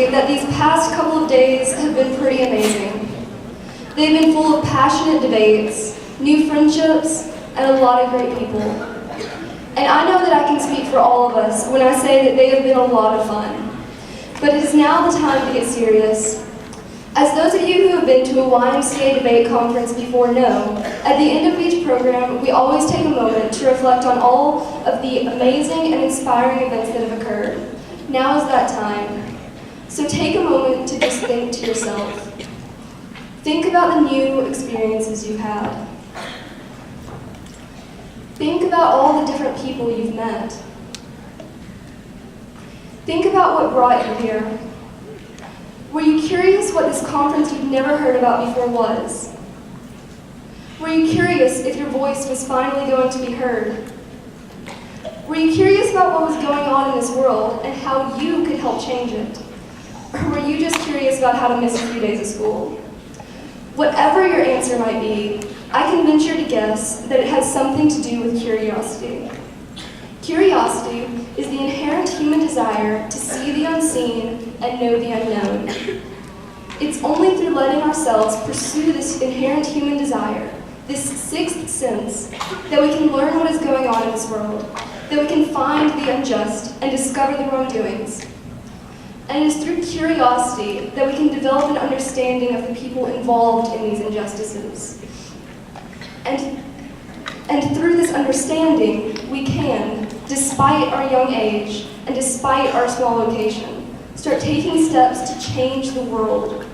say that these past couple of days have been pretty amazing. They've been full of passionate debates, new friendships, and a lot of great people. And I know that I can speak for all of us when I say that they have been a lot of fun. But it is now the time to get serious. As those of you who have been to a YMCA debate conference before know, at the end of each program, we always take a moment to reflect on all of the amazing and inspiring events that have occurred. Now is that time. So take a moment to just think to yourself. Think about the new experiences you've had. Think about all the different people you've met. Think about what brought you here. Were you curious what this conference you've never heard about before was? Were you curious if your voice was finally going to be heard? Were you curious about what was going on in this world and how you could help change it? Or were you just curious about how to miss a few days of school? Whatever your answer might be, I can venture to guess that it has something to do with curiosity. Curiosity is the inherent human desire to see the unseen and know the unknown. It's only through letting ourselves pursue this inherent human desire, this sixth sense, that we can learn what is going on in this world, that we can find the unjust and discover the wrongdoings. And it is through curiosity that we can develop an understanding of the people involved in these injustices. And through this understanding, we can, despite our young age and despite our small location, start taking steps to change the world.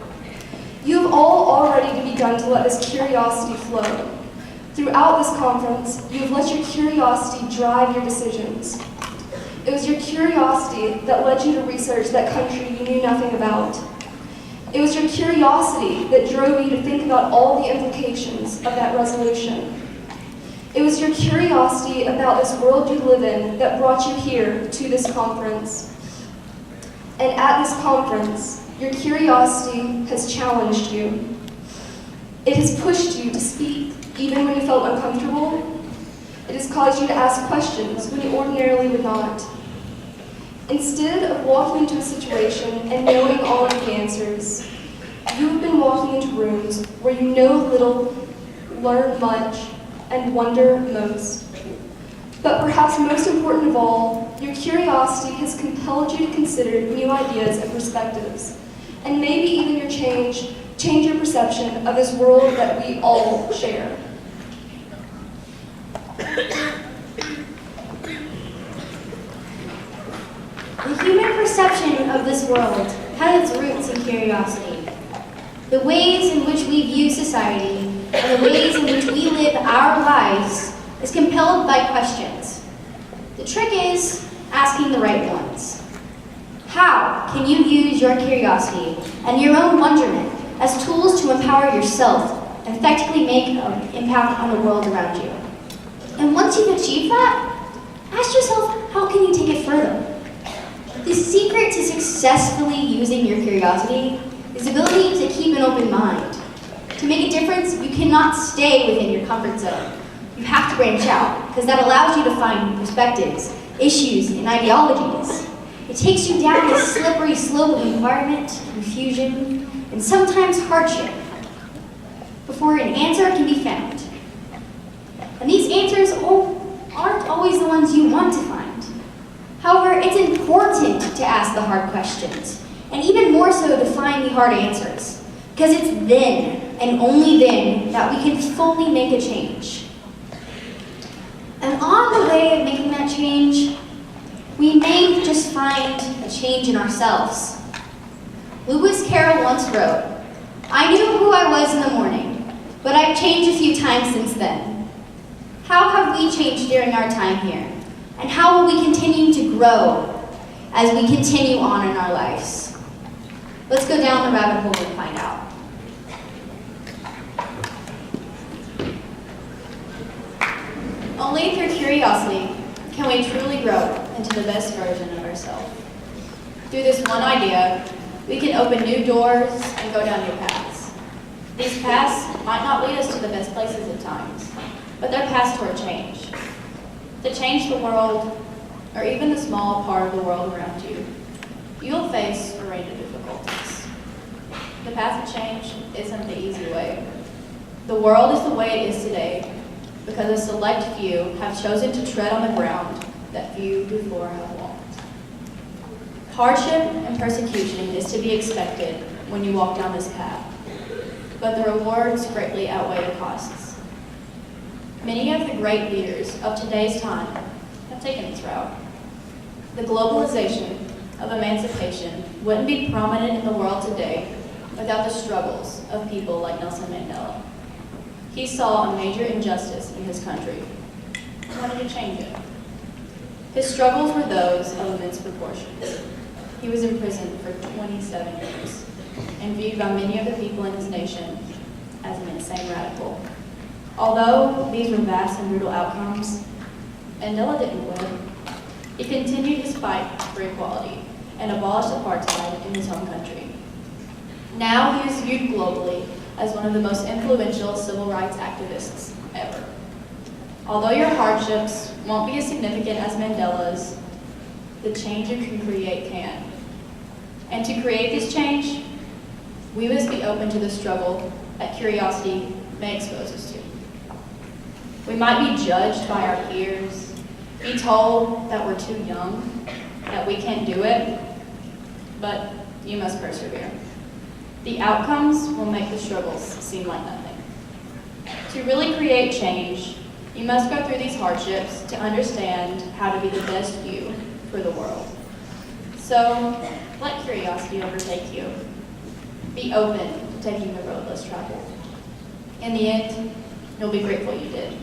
You have all already begun to let this curiosity flow. Throughout this conference, you have let your curiosity drive your decisions. It was your curiosity that led you to research that country you knew nothing about. It was your curiosity that drove you to think about all the implications of that resolution. It was your curiosity about this world you live in that brought you here to this conference. And at this conference, your curiosity has challenged you. It has pushed you to speak even when you felt uncomfortable. It has caused you to ask questions when you ordinarily would not. Instead of walking into a situation and knowing all of the answers, you have been walking into rooms where you know little, learn much, and wonder most. But perhaps most important of all, your curiosity has compelled you to consider new ideas and perspectives, and maybe even change your perception of this world that we all share. The human perception of this world has its roots in curiosity. The ways in which we view society and the ways in which we live our lives is compelled by questions. The trick is asking the right ones. How can you use your curiosity and your own wonderment as tools to empower yourself and effectively make an impact on the world around you? And once you've achieved that, ask yourself, how can you take it further? The secret to successfully using your curiosity is the ability to keep an open mind. To make a difference, you cannot stay within your comfort zone. You have to branch out, because that allows you to find new perspectives, issues, and ideologies. It takes you down a slippery slope of environment, confusion, and sometimes hardship, before an answer can be found. And these answers aren't always the ones you want to find. However, it's important to ask the hard questions, and even more so to find the hard answers, because it's then, and only then, that we can fully make a change. And on the way of making that change, we may just find a change in ourselves. Lewis Carroll once wrote, "I knew who I was in the morning, but I've changed a few times since then." How have we changed during our time here? And how will we continue to grow as we continue on in our lives? Let's go down the rabbit hole and find out. Only through curiosity can we truly grow into the best version of ourselves. Through this one idea, we can open new doors and go down new paths. These paths might not lead us to the best places at times, but they're paths toward change. To change the world, or even the small part of the world around you, you'll face array of difficulties. The path to change isn't the easy way. The world is the way it is today because a select few have chosen to tread on the ground that few before have walked. Hardship and persecution is to be expected when you walk down this path, but the rewards greatly outweigh the costs. Many of the great leaders of today's time have taken this route. The globalization of emancipation wouldn't be prominent in the world today without the struggles of people like Nelson Mandela. He saw a major injustice in his country and wanted to change it. His struggles were those of immense proportions. He was imprisoned for 27 years and viewed by many of the people in his nation as an insane radical. Although these were vast and brutal outcomes, Mandela didn't quit. He continued his fight for equality and abolished apartheid in his home country. Now he is viewed globally as one of the most influential civil rights activists ever. Although your hardships won't be as significant as Mandela's, the change you can create can. And to create this change, we must be open to the struggle that curiosity may expose us to. We might be judged by our peers, be told that we're too young, that we can't do it, but you must persevere. The outcomes will make the struggles seem like nothing. To really create change, you must go through these hardships to understand how to be the best you for the world. So, let curiosity overtake you. Be open to taking the road less traveled. In the end, you'll be grateful you did.